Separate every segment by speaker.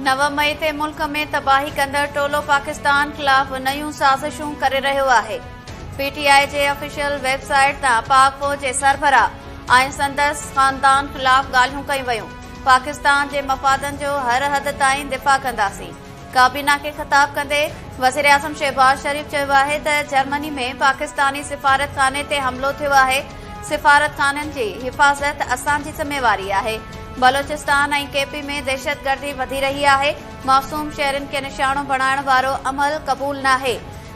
Speaker 1: 9 May ते मुल्क में तबाही कंदड़ टोलो पाकिस्तान खिलाफ नयूं साज़िशूं करे रहियो आहे। पीटीआई जे ऑफिशियल वेबसाइट तां पाक फौज जे सरबराह ऐं संदसि ख़ानदान खिलाफ ॻाल्हियूं कयूं वयूं। पाकिस्तान जे मफ़ादनि जो हर हद ताईं दिफ़ा कंदासीं। काबीना खे ख़िताब कंदे वज़ीर आज़म शहबाज शरीफ़ चयो आहे त जर्मनी में पाकिस्तानी सिफ़ारतखाने ते हमिलो थियो आहे। सिफ़ारतखाननि जी हिफ़ाज़त असांजी ज़िम्मेवारी आहे। बलोचिस्तान ऐं केपी में दहशतगर्दी वधी रही आहे। मासूम शहरनि खे निशानो बणाइण वारो अमल क़बूल नाहे।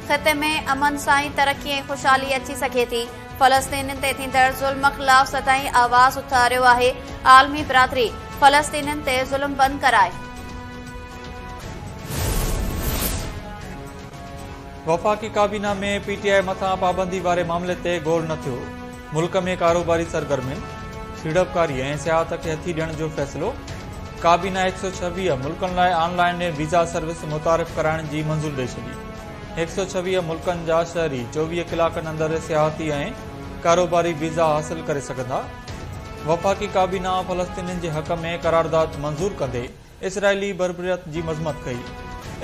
Speaker 1: ख़िते में अमन सां ई तरक़ी ऐं ख़ुशहाली अची सघे थी। फ़लस्तीनियुनि ते थींदड़ ज़ुल्म ख़िलाफ़ सदाईं आवाज़ उथारियो आहे। आलमी बिरादरी फ़लस्तीनियुनि ते ज़ुल्म बंदि कराए।
Speaker 2: वफ़ाक़ी काबीना में पीटीआई मथां पाबंदी वारे मामले ते गौर न थियो। मुल्क में कारोबारी सरगर्मियुनि सीड़पकारी ऐं सियाहत खे हथी ॾियण जो फ़ैसिलो। काबीना 126 मुल्कनि लाइ ऑनलाइन वीज़ा सर्विस मुतारिफ़ कराइण जी मंज़ूर ॾेई छॾी। 126 मुल्कनि जा शहरी 24 कलाकनि अंदरि सियाहती ऐं कारोबारी वीज़ा हासिल करे सघंदा। वफ़ाक़ी काबीना फ़लस्तीनियुनि जे हक़ में करारदाद मंज़ूर कंदे इसराइली बर्बरियत जी मज़म्मत कई।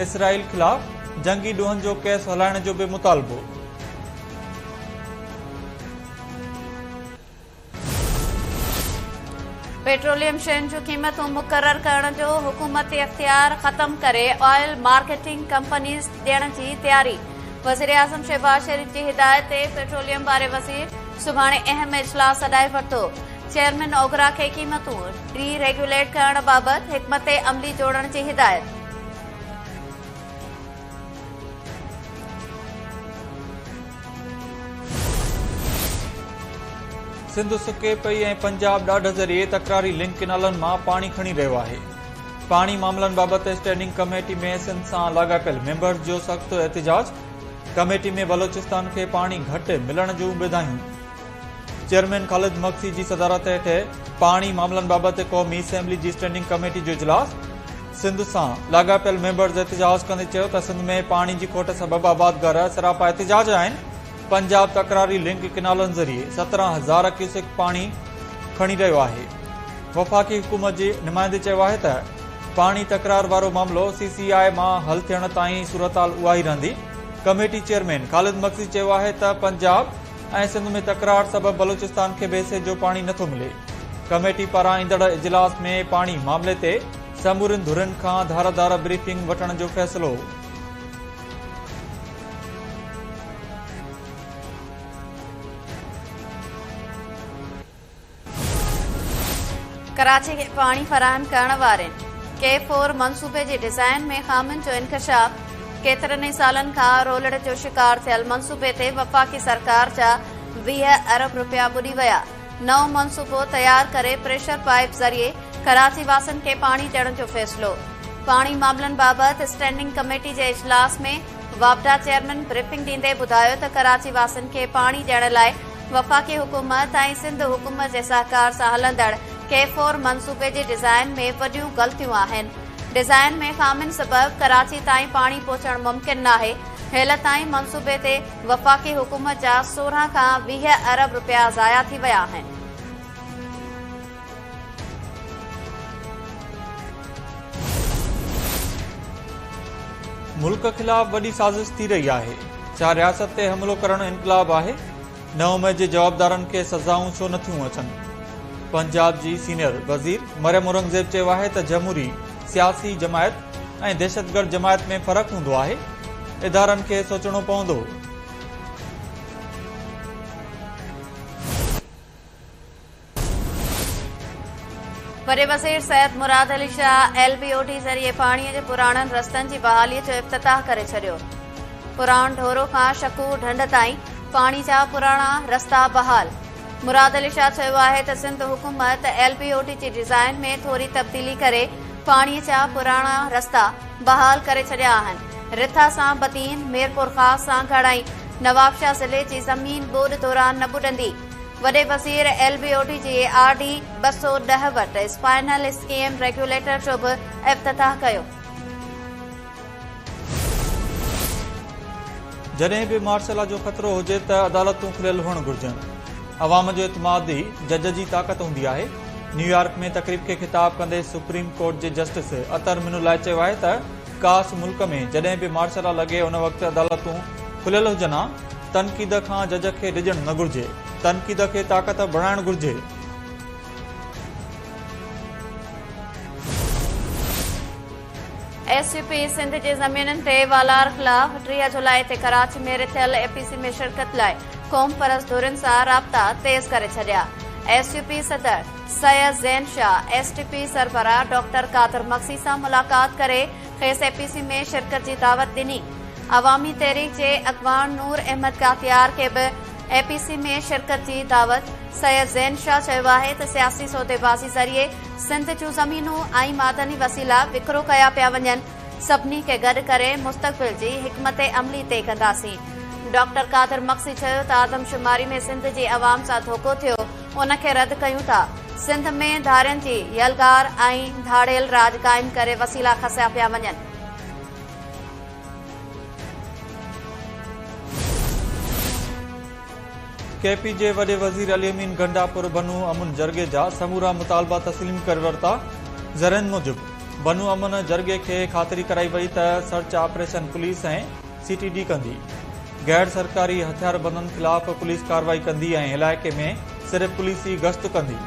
Speaker 2: इसराइल ख़िलाफ़ जंगी ॾोहनि जो केस हलाइण जो बि मुतालबो।
Speaker 1: पेट्रोलियम शयुनि जूं क़ीमतूं मुक़रर करण जो हुकूमती इख्तियार ख़त्म करे ऑयल मार्केटिंग कंपनीज़ ॾियण जी तयारी। वज़ीर आज़म शहबाज शरीफ़ जी हिदायत ते पेट्रोलियम वारे वज़ीर सुभाणे अहम इजलास सॾाए वरितो। चेयरमैन ओगरा खे क़ीमतूं डी रेगुलेट करण बाबति हिकमत अमली जोड़ण जी हिदायत।
Speaker 2: सिंध सुके पई ऐं पंजाब ॾाढ ज़रिए तकरारी लिंक किनालनि मां पाणी खणी रहियो आहे। पाणी मामलनि बाबति स्टैंडिंग कमेटी में सिंध सां लाॻापियल मेंबर्स जो सख़्त एहतिजाज। कमेटी में बलोचिस्तान खे पाणी घटि मिलण जूं ॿुधायूं। चेयरमैन ख़ालिद मक्सी जी सदारत हेठि पाणी मामलनि बाबति क़ौमी असेंबली जी स्टैंडिंग कमेटी जो इजलास। सिंध सां लाॻापियल मेंबर्स एहतिजाज कंदे चयो त सिंध में पाणी जी खोट सबबि आबादगार सरापा एहतिजाज आहिनि। पंजाब तकरारी लिंक किनालनि ज़रिए 17,000 क्यूसेक पाणी खणी रहियो आहे। वफ़ाक़ी हुकूमत जी नुमाइंदे चयो आहे त पाणी तकरार वारो मामिलो CCI मां हल थियण ताईं सूरतहाल उहा ई रहंदी। कमेटी चेयरमैन ख़ालिद मक्सी चयो आहे त पंजाब ऐं सिंध में तकरार सबबि बलोचिस्तान खे बेसे जो पाणी नथो मिले। कमेटी पारां ईंदड़ इजलास में पाणी मामले ते समूरनि धुरनि खां धारदार ब्रीफिंग वठण जो फ़ैसिलो।
Speaker 1: कराची खे पाणी फराहम करण वारे K4 मनसूबे जे डिज़ाइन में ख़ामियुनि जो इंकशाफ। केतिरनि ई सालनि खां रोलड़ जो शिकार थियल मनसूबे ते वफ़ाक़ी सरकार जा 20 अरब रुपया ॿुॾी विया। नओं मनसूबो तयार करे प्रेशर पाइप ज़रिए कराची वासियुनि खे पाणी ॾियण जो फ़ैसिलो। पाणी मामलनि बाबति स्टैंडिंग कमेटी जे इजलास में वापडा चेयरमैन ब्रीफिंग ॾींदे ॿुधायो त कराची वासियुनि खे पाणी ॾियण लाइ वफ़ाक़ी हुकूमत ऐं सिंध हुकूमत जे सहकार सां हलंदड़ K4 मनसूबे जे डिज़ाइन में वॾियूं ग़लतियूं आहिनि। डिज़ाइन में ख़ामियुनि सबबि कराची ताईं पाणी पहुचणु मुमकिन नाहे। हेल ताईं मनसूबे ते वफ़ाक़ी हुकूमत जा 16 खां 20 अरब रुपया ज़ाया थी विया आहिनि।
Speaker 2: मुल्क ख़िलाफ़ वॾी साज़िश थी रही आहे। छा रियासत ते हमिलो करणु इनक़लाब आहे? 9 मई जे जवाबदारनि खे सज़ाऊं छो नथियूं अचनि? पंजाब जी सीनियर वज़ीर मरियम औरंगज़ेब चयो आहे त जमहूरी सियासी जमायत ऐं दहशतगर्द जमायत में फ़र्क़ु हूंदो आहे। इदारनि खे सोचणो पवंदो।
Speaker 1: वॾे वज़ीर सैयद मुराद अली शाह LBOT ज़रिए पाणीअ जे पुराणनि रस्तनि जी बहालीअ जो इफ़्तिताह करे छॾियो। पुराण ढोरो खां शकू ढंढ ताईं पाणी जा पुराणा रस्ता बहाल। मुराद अली शाह चयो आहे त सिंध हुकूमत LBOT जी डिज़ाइन में थोरी तब्दीली करे पाणीअ जा पुराणा रस्ता बहाल करे छॾिया आहिनि। रिथा सां बतीन, मीरपुर ख़ास सां घणाई नवाबशाह ज़िले जी ज़मीन ॿोॾि दौरान न ॿुॾंदी। वॾे वज़ीर LBOT जी RD 210 वटि स्पाइनल स्कीम रेगुलेटर जो बि इफ़्तिताह कयो।
Speaker 2: जॾहिं बि मार्शल जो ख़तरो हुजे त अदालतूं खुलियल हुअणु घुरिजनि। अवाम जो इतमाद ई जज जी ताक़त हूंदी आहे। न्यूयॉर्क में तकरीब खे ख़िताब कंदे सुप्रीम कोर्ट जे जस्टिस अतर मिनुल्लाह चयो आहे त कास मुल्क में जॾहिं बि मार्शल लॉ लॻे उन वक़्तु अदालतूं खुलियल हुजनि हा। तनक़ीद खां जज खे डिॼणु न घुर्जे, तनक़ीद खे ताक़त बढ़ाइणु घुर्जे।
Speaker 1: एसपी सिंध जे ज़मीननि ते वालार ख़िलाफ़ 3 जुलाई ते कराची में रिथियल एपीसी में शिरकत लाइ क़ौम परस्त धुरियुनि सां राब्ता तेज़ करे छॾिया। एसयूपी सदर सैयद ज़ैन शाह एसटीपी सरबराह डॉक्टर कादर मक्सी सां मुलाक़ात करे खेसि एपीसी में शिरकत जी दावत ॾिनी। अवामी तहरीक जे अगवान नूर अहमद कातियार खे बि एपीसी में शिरकत जी दावत। सैयद ज़ैन शाह चयो आहे त सियासी सौदेबाज़ी ज़रिए सिंध जूं ज़मीनूं ऐं मादनी वसीला विकिरो कया पिया वञनि। सभिनी खे गॾु करे मुस्तक़बिल जी हिकमत अमली तइ कंदासीं। डॉक्टर कादर मक्सी चयो त आदमशुमारी में सिंध जी अवाम सां धोखो थियो, उन खे रद्द कयूं था। सिंध में धारियुनि जी यलगार ऐं धाड़ेल राज क़ाइम करे वसीला खसिया पिया वञनि।
Speaker 2: केपी जे वॾे वज़ीर अली अमीन गंडापुर बनू अमन जरगे जा समूरा मुतालबा तस्लीम करे वरिता। ज़रनि मूजिबि बनू अमन जरगे खे ख़ातिरी कराई वई त सर्च ऑपरेशन पुलिस ऐं सीटीडी कंदी, गैर सरकारी हथियारबंदनि ख़िलाफ़ पुलिस कार्रवाई कंदी ऐं इलाइक़े में सिर्फ़ पुलिस ई गश्त कंदी।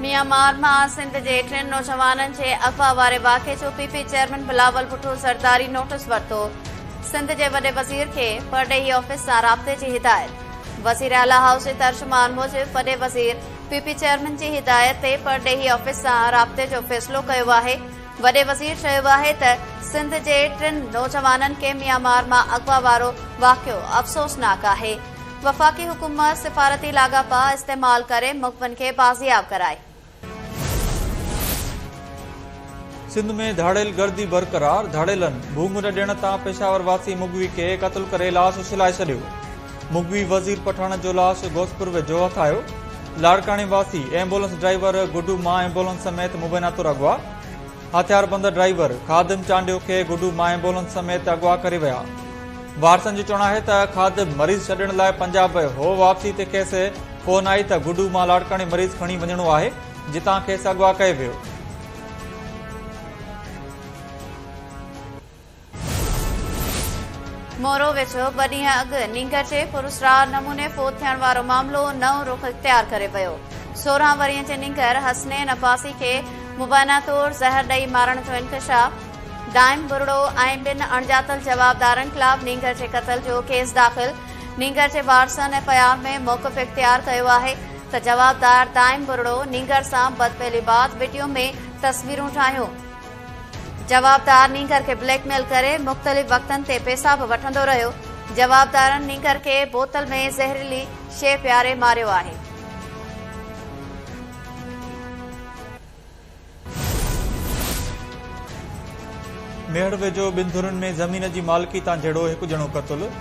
Speaker 1: म्यांमार मां सिंध जे 3 नौजवाननि जे अगवा वारे वाक़े जो PP chairman Bilawal Bhutto Zardari notice वरितो। सिंध जे वॾे वज़ीर खे परडेही ऑफिस सां राब्ते जी हिदायत। वज़ीर आला हाउस जे तर्जुमान मूजिबि वॾे वज़ीर पीपी चेयरमैन जी हिदायत ते परडेही ऑफिस सां राब्ते जो फ़ैसिलो कयो आहे। वॾे वज़ीर चयो आहे त सिंध जे 3 नौजवाननि खे म्यांमार मां अगवा वारो वाक़ियो अफ़सोसनाक आहे। वफ़ाक़ी हुकूमत सिफ़ारती लाॻापा इस्तेमाल करे मुख़बिन खे बाज़ियाब कराए।
Speaker 2: सिंध में धाड़ेल गर्दी बरक़रार, धाड़ेलनि भूमुर ॾियण तां पेशावर वासी मुगवी खे क़त्ल करे लाश छिलाए छॾियो। मुगवी वज़ीर पठाण जो लाश गोसपुर वेझो हथायो। लाड़काणे वासी एम्बुलेंस ड्राइवर गुड्डू मां एम्बुलेंस समेत मुबैना तौर अगवा। हथियारबंद ड्राइवर खादिम चांडियो खे गुड्डू मां एम्बुलेंस समेत अगवा करे विया। वारसनि जो चवणु आहे त खादिम मरीज़ छॾण लाइ पंजाब हो। वापसी ते खेसि फोन आई त गुड्डू मां लाड़काणे मरीज़ खणी वञणो आहे, जितां खेसि अगवा कयो वियो।
Speaker 1: मोरो वेझो ॿ ॾींहं अॻु नींगर जे पुरस्रार नमूने फोत थियण वारो मामिलो नओं रुख़ इख़्तियार करे वियो। 16 वरियं जे नींगर हसनैन अब्बासी खे मुबैना तौर ज़हर ॾेई मारण जो इंकशाफ। डाइम बुरड़ो ऐं 2 अणॼातल जवाबदारनि ख़िलाफ़ नींगर जे क़त्ल जो केस दाख़िल। नींगर जे वारसनि एफआईआर में मौक़िफ़ इख़्तियार कयो आहे त जवाबदार डाइम बुरड़ो नींगर सां बदपहलीबाद वीडियो में तस्वीरूं ठाहियूं। जवाबदार नींगर खे ब्लैकमेल करे मुख़्तलिफ़ वक़्तनि ते पैसा बि वठंदो रहियो। जवाबदारनि नींगर खे बोतल में ज़हरीली शइ पियारे मारियो आहे।
Speaker 2: मेहड़ वेझो 2 धुरनि में ज़मीन जी मालिकी तां जहिड़ो हिकु ॼणो क़त्ल।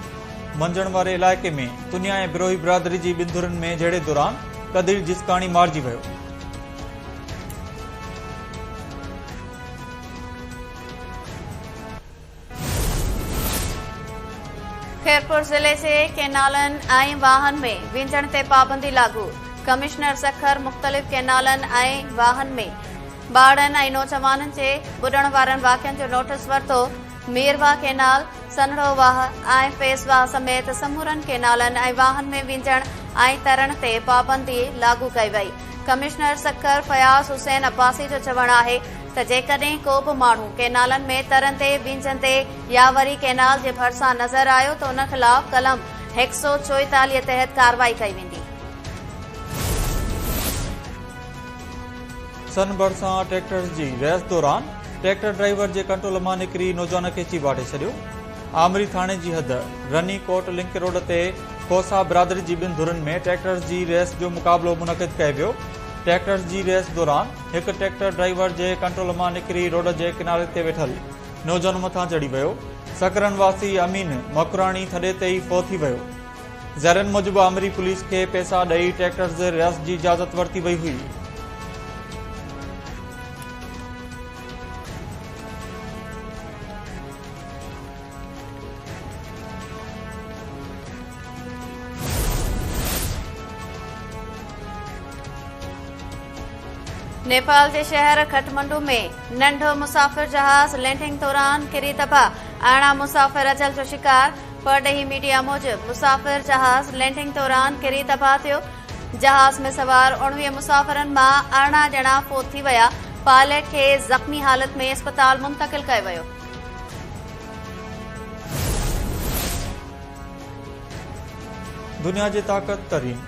Speaker 2: मंझण वारे इलाइक़े में दुनिया ऐं बिरोही बिरादरी जी 2 धुरनि में जहिड़े दौरान कदीर जिसकाणी मारिजी वियो।
Speaker 1: खैरपुर ज़िले जे केनालनि ऐं वाहन में विंझण ते पाबंदी लागू। कमिश्नर सखर मुख़्तलिफ़ केनालनि ऐं वाहन में ॿारनि ऐं नौजवाननि जे ॿुॾण वारनि वाक़िअनि जो नोटिस वरितो। मीरवाह केनाल, सनड़ो वाह ऐं फेसवाह समेत समूरनि केनालनि ऐं वाहन में विंझण ऐं तरण ते पाबंदी लागू कई वई। कमिश्नर सखर फयाज़ हुसैन अब्बासी जो चवणु आहे त जेकॾहिं को बि माण्हू केनालनि में तरंदे विंझंदे या वरी केनाल जे भरिसां नज़र आयो त उन ख़िलाफ़ कलम 144 तहत कार्रवाई कई वेंदी।
Speaker 2: सन भरिसां ट्रैक्टर जी रेस दौरान ट्रैक्टर ड्राइवर जे कंट्रोल मां निकिरी नौजवान खे चीबाटे छॾियो। आमरी थाणे जी हद रनी कोट लिंक रोड ते खोसा बिरादरी जी 2 धुरनि में ट्रैक्टर जी रेस जो मुक़ाबलो मुनक़िद कयो वियो। ट्रैक्टर जी रेस दौरान एक ट्रैक्टर ड्राइवर जे कंट्रोल मां निकिरी रोड जे किनारे ते वेठल नौजवान मथां चढ़ी वियो। सकरन वासी अमीन मकुराणी थॾे ते ई फौत थी वियो। ज़रनि मूजिबि आमरी पुलिस खे पैसा ॾेई ट्रैक्टर जे रेस जी इजाज़त वरिती वई हुई।
Speaker 1: नेपाल जे शहर खटमंडू में नंढो मुसाफ़िर जहाज लैंडिंग दौरान किरी तबाह, 18 मुसाफ़िर अजल जो शिकार। परॾेही मीडिया मूजिब मुसाफ़िर जहाज लैंडिंग दौरान किरी तबाह थियो। जहाज में सवार 19 मुसाफ़िरनि मां 18 ॼणा फोत थी विया। पायलट खे ज़ख़्मी हालत में अस्पताल मुंतक़िल कयो वियो।
Speaker 2: दुनिया जी ताक़त तरीन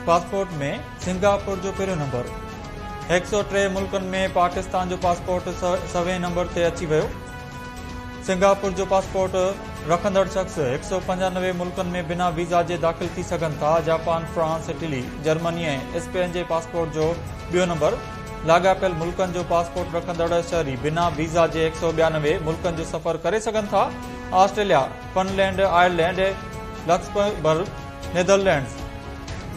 Speaker 2: पासपोर्ट में सिंगापुर जो पहिरियों नंबर। 103 मुल्कनि में पाकिस्तान जो पासपोर्ट 100वें नंबर ते अची वियो। सिंगापुर जो पासपोर्ट रखंदड़ शख़्स 195 मुल्कनि में बिना वीज़ा जे दाख़िल थी सघनि था। जापान, फ्रांस, इटली, जर्मनी ऐं स्पेन जे पासपोर्ट जो ॿियो नंबर। लाॻापियल मुल्कनि जो पासपोर्ट रखंदड़ शहरी बिना वीज़ा जे 192 मुल्कनि जो सफ़र करे सघनि था। Australia, Finland, Ireland, Luxembourg, Netherlands,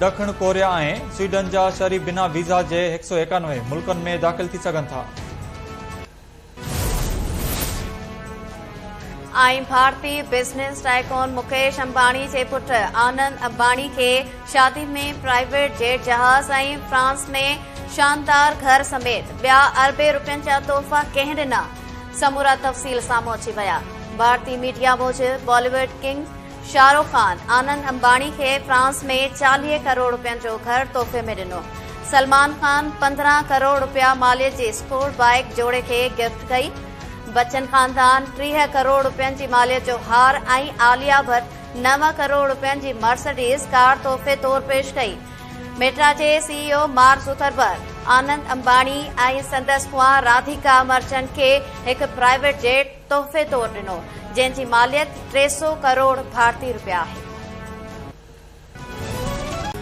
Speaker 2: ॾखण कोरिया ऐं स्वीडन जा शहरी बिना वीज़ा जे 191 मुल्कनि में दाख़िल थी सघनि था।
Speaker 1: भारतीय बिज़नेस टाइकून मुकेश अंबाणी जे पुट आनंद अंबाणी खे शादी में प्राइवेट जेट जहाज ऐं फ्रांस में शानदार घर समेत ॿिया अरबे रुपयनि जा तोहफ़ा कंहिं ॾिना। समूरा तफ़सील साम्हूं अची विया। भारतीय मीडिया मूजिब बॉलीवुड किंग शाहरुख खान आनंद अंबाणी खे फ्रांस में 40 करोड़ रुपयनि जो घर तोहफ़े में ॾिनो। सलमान खान 15 करोड़ रुपया मालियत जी स्पोर्ट बाइक जोड़े खे गिफ्ट कई। बच्चन खानदान 30 करोड़ रुपयनि जी मालियत जो हार ऐं आलिया भट्ट 9 करोड़ रुपयनि जी मर्सिडीज़ कार तोहफ़े तौर पेश कई। मेटा जे CEO मार्क ज़ुकरबर्ग आनंद अंबाणी ऐं संदसि कुंवार राधिका मर्चेंट खे हिकु प्राइवेट जेट तोहफ़े तौर ॾिनो, जंहिं जी मालियत 300 करोड़ भारतीय रुपया आहे।